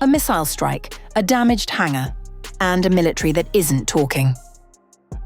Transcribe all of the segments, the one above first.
A missile strike, a damaged hangar, and a military that isn't talking.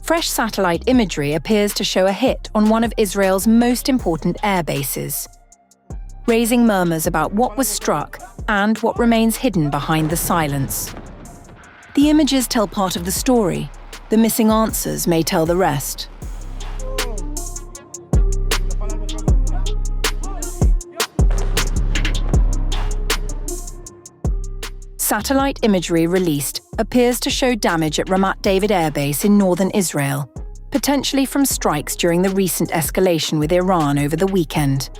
Fresh satellite imagery appears to show a hit on one of Israel's most important air bases, raising murmurs about what was struck and what remains hidden behind the silence. The images tell part of the story. The missing answers may tell the rest. Satellite imagery released appears to show damage at Ramat David Air Base in northern Israel, potentially from strikes during the recent escalation with Iran over the weekend.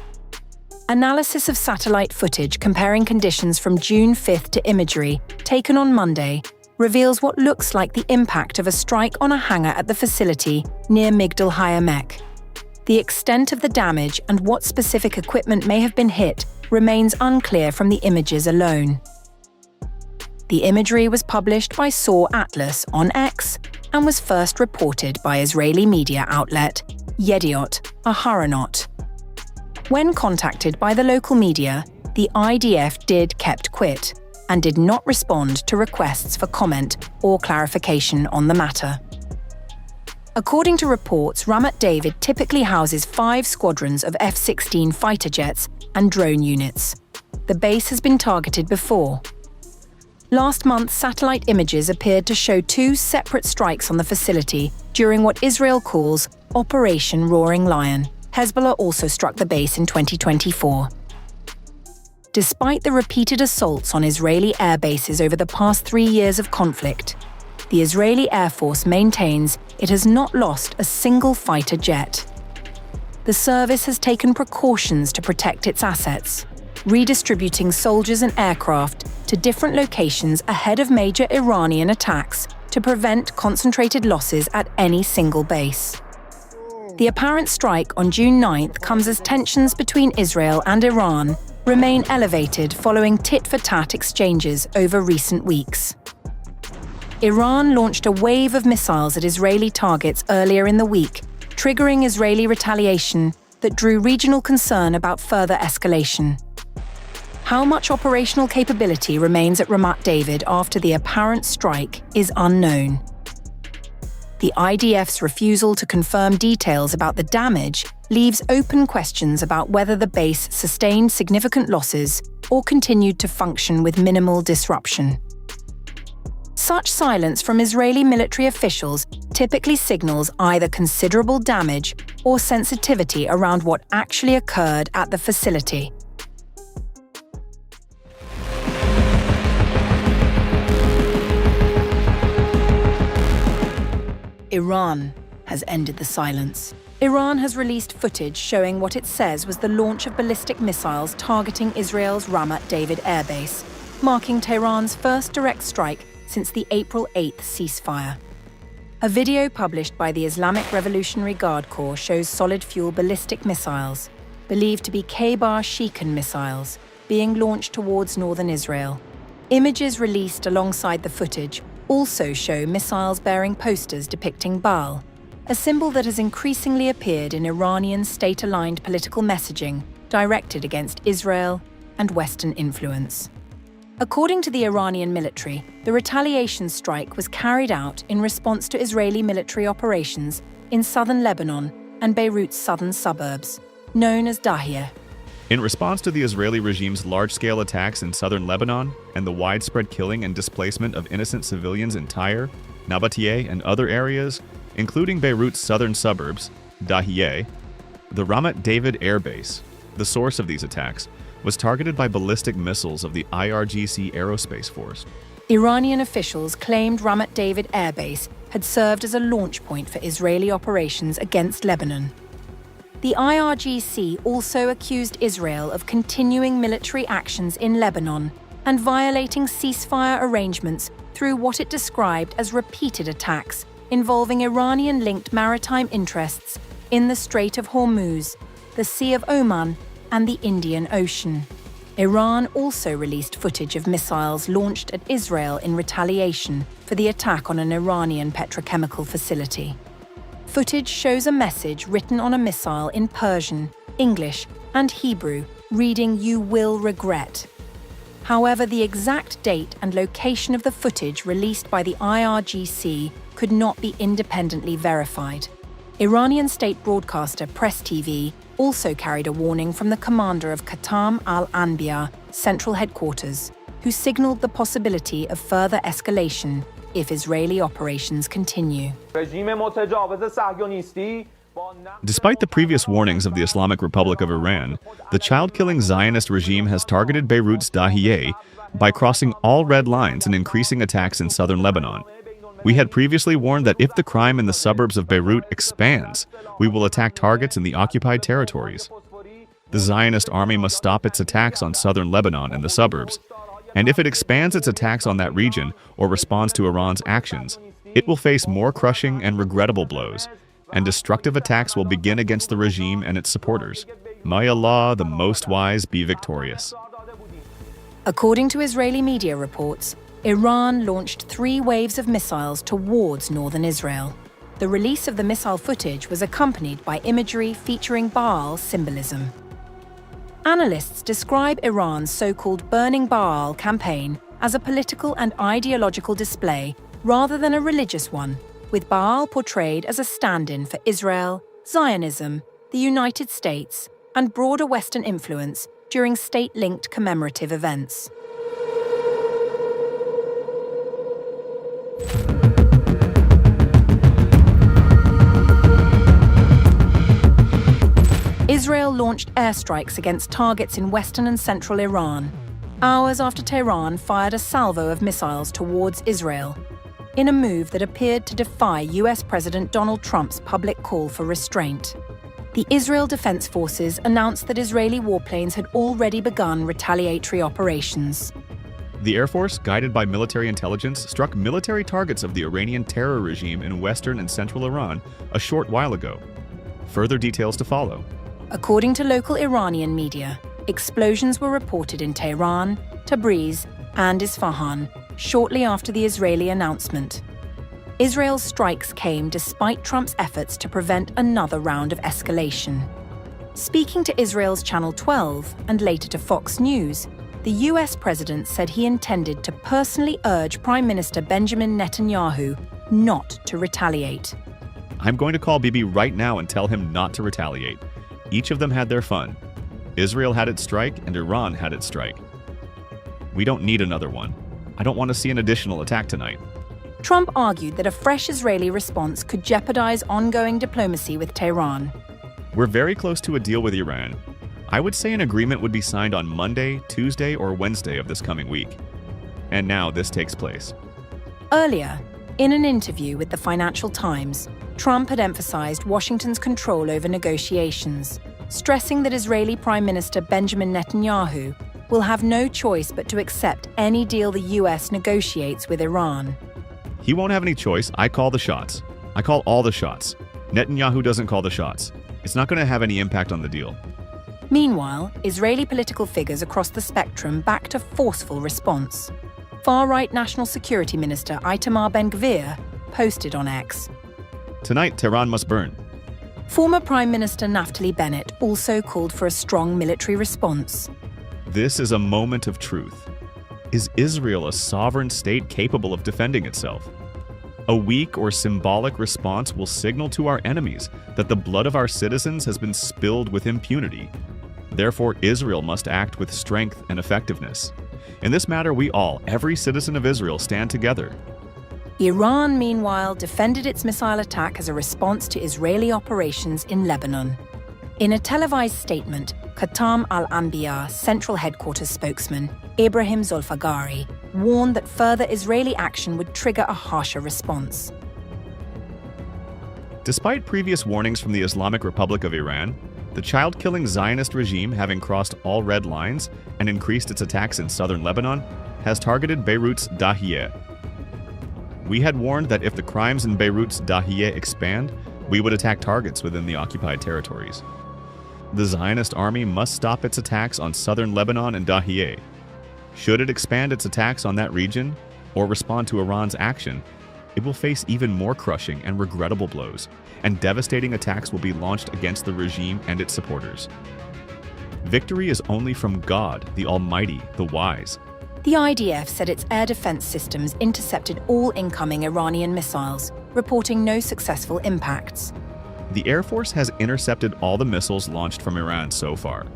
Analysis of satellite footage comparing conditions from June 5th to imagery taken on Monday reveals what looks like the impact of a strike on a hangar at the facility near Migdal Ha'emek. The extent of the damage and what specific equipment may have been hit remains unclear from the images alone. The imagery was published by Soar Atlas on X and was first reported by Israeli media outlet Yediot Aharonot. When contacted by the local media, the IDF kept quit and did not respond to requests for comment or clarification on the matter. According to reports, Ramat David typically houses 5 squadrons of F-16 fighter jets and drone units. The base has been targeted before. Last month, satellite images appeared to show 2 separate strikes on the facility during what Israel calls Operation Roaring Lion. Hezbollah also struck the base in 2024. Despite the repeated assaults on Israeli air bases over the past 3 years of conflict, the Israeli Air Force maintains it has not lost a single fighter jet. The service has taken precautions to protect its assets, redistributing soldiers and aircraft to different locations ahead of major Iranian attacks to prevent concentrated losses at any single base. The apparent strike on June 9th comes as tensions between Israel and Iran remain elevated following tit-for-tat exchanges over recent weeks. Iran launched a wave of missiles at Israeli targets earlier in the week, triggering Israeli retaliation that drew regional concern about further escalation. How much operational capability remains at Ramat David after the apparent strike is unknown. The IDF's refusal to confirm details about the damage leaves open questions about whether the base sustained significant losses or continued to function with minimal disruption. Such silence from Israeli military officials typically signals either considerable damage or sensitivity around what actually occurred at the facility. Iran has ended the silence. Iran has released footage showing what it says was the launch of ballistic missiles targeting Israel's Ramat David Air Base, marking Tehran's first direct strike since the April 8th ceasefire. A video published by the Islamic Revolutionary Guard Corps shows solid-fuel ballistic missiles, believed to be K-bar Shikan missiles, being launched towards northern Israel. Images released alongside the footage also show missiles bearing posters depicting Baal, a symbol that has increasingly appeared in Iranian state-aligned political messaging directed against Israel and Western influence. According to the Iranian military, the retaliation strike was carried out in response to Israeli military operations in southern Lebanon and Beirut's southern suburbs, known as Dahiyeh. In response to the Israeli regime's large-scale attacks in southern Lebanon and the widespread killing and displacement of innocent civilians in Tyre, Nabateeh, and other areas, including Beirut's southern suburbs, Dahiyeh, the Ramat David Air Base, the source of these attacks, was targeted by ballistic missiles of the IRGC Aerospace Force. Iranian officials claimed Ramat David Air Base had served as a launch point for Israeli operations against Lebanon. The IRGC also accused Israel of continuing military actions in Lebanon and violating ceasefire arrangements through what it described as repeated attacks involving Iranian-linked maritime interests in the Strait of Hormuz, the Sea of Oman, and the Indian Ocean. Iran also released footage of missiles launched at Israel in retaliation for the attack on an Iranian petrochemical facility. Footage shows a message written on a missile in Persian, English, and Hebrew, reading "You will regret." However, the exact date and location of the footage released by the IRGC could not be independently verified. Iranian state broadcaster Press TV also carried a warning from the commander of Qatam al-Anbiya Central Headquarters, who signaled the possibility of further escalation if Israeli operations continue. Despite the previous warnings of the Islamic Republic of Iran, the child-killing Zionist regime has targeted Beirut's Dahieh by crossing all red lines and increasing attacks in southern Lebanon. We had previously warned that if the crime in the suburbs of Beirut expands, we will attack targets in the occupied territories. The Zionist army must stop its attacks on southern Lebanon and the suburbs, and if it expands its attacks on that region or responds to Iran's actions, it will face more crushing and regrettable blows, and destructive attacks will begin against the regime and its supporters. May Allah, the Most Wise, be victorious. According to Israeli media reports, Iran launched 3 waves of missiles towards northern Israel. The release of the missile footage was accompanied by imagery featuring Baal symbolism. Analysts describe Iran's so-called Burning Baal campaign as a political and ideological display rather than a religious one, with Baal portrayed as a stand-in for Israel, Zionism, the United States, and broader Western influence during state-linked commemorative events. Israel launched airstrikes against targets in western and central Iran, hours after Tehran fired a salvo of missiles towards Israel, in a move that appeared to defy US President Donald Trump's public call for restraint. The Israel Defense Forces announced that Israeli warplanes had already begun retaliatory operations. The Air Force, guided by military intelligence, struck military targets of the Iranian terror regime in western and central Iran a short while ago. Further details to follow. According to local Iranian media, explosions were reported in Tehran, Tabriz, and Isfahan shortly after the Israeli announcement. Israel's strikes came despite Trump's efforts to prevent another round of escalation. Speaking to Israel's Channel 12 and later to Fox News, the US president said he intended to personally urge Prime Minister Benjamin Netanyahu not to retaliate. I'm going to call Bibi right now and tell him not to retaliate. Each of them had their fun. Israel had its strike and Iran had its strike. We don't need another one. I don't want to see an additional attack tonight. Trump argued that a fresh Israeli response could jeopardize ongoing diplomacy with Tehran. We're very close to a deal with Iran. I would say an agreement would be signed on Monday, Tuesday, or Wednesday of this coming week. And now this takes place. Earlier, in an interview with the Financial Times, Trump had emphasized Washington's control over negotiations, stressing that Israeli Prime Minister Benjamin Netanyahu will have no choice but to accept any deal the US negotiates with Iran. He won't have any choice. I call the shots. I call all the shots. Netanyahu doesn't call the shots. It's not going to have any impact on the deal. Meanwhile, Israeli political figures across the spectrum backed a forceful response. Far-right National Security Minister Itamar Ben-Gvir posted on X, "Tonight, Tehran must burn." Former Prime Minister Naftali Bennett also called for a strong military response. This is a moment of truth. Is Israel a sovereign state capable of defending itself? A weak or symbolic response will signal to our enemies that the blood of our citizens has been spilled with impunity. Therefore, Israel must act with strength and effectiveness. In this matter, we all, every citizen of Israel, stand together. Iran, meanwhile, defended its missile attack as a response to Israeli operations in Lebanon. In a televised statement, Qatam al-Anbiya Central Headquarters spokesman Ibrahim Zolfagari warned that further Israeli action would trigger a harsher response. Despite previous warnings from the Islamic Republic of Iran, the child-killing Zionist regime, having crossed all red lines and increased its attacks in southern Lebanon, has targeted Beirut's Dahieh. We had warned that if the crimes in Beirut's Dahieh expand, we would attack targets within the occupied territories. The Zionist army must stop its attacks on southern Lebanon and Dahieh. Should it expand its attacks on that region or respond to Iran's action, it will face even more crushing and regrettable blows, and devastating attacks will be launched against the regime and its supporters. Victory is only from God, the Almighty, the Wise, The IDF said its air defense systems intercepted all incoming Iranian missiles, reporting no successful impacts. The Air Force has intercepted all the missiles launched from Iran so far.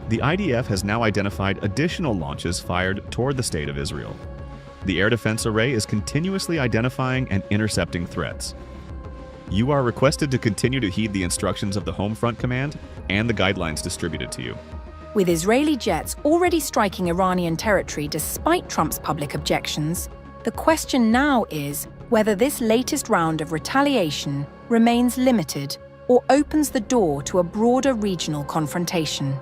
The IDF has now identified additional launches fired toward the State of Israel. The Air Defense Array is continuously identifying and intercepting threats. You are requested to continue to heed the instructions of the Home Front Command and the guidelines distributed to you. With Israeli jets already striking Iranian territory despite Trump's public objections, the question now is whether this latest round of retaliation remains limited or opens the door to a broader regional confrontation.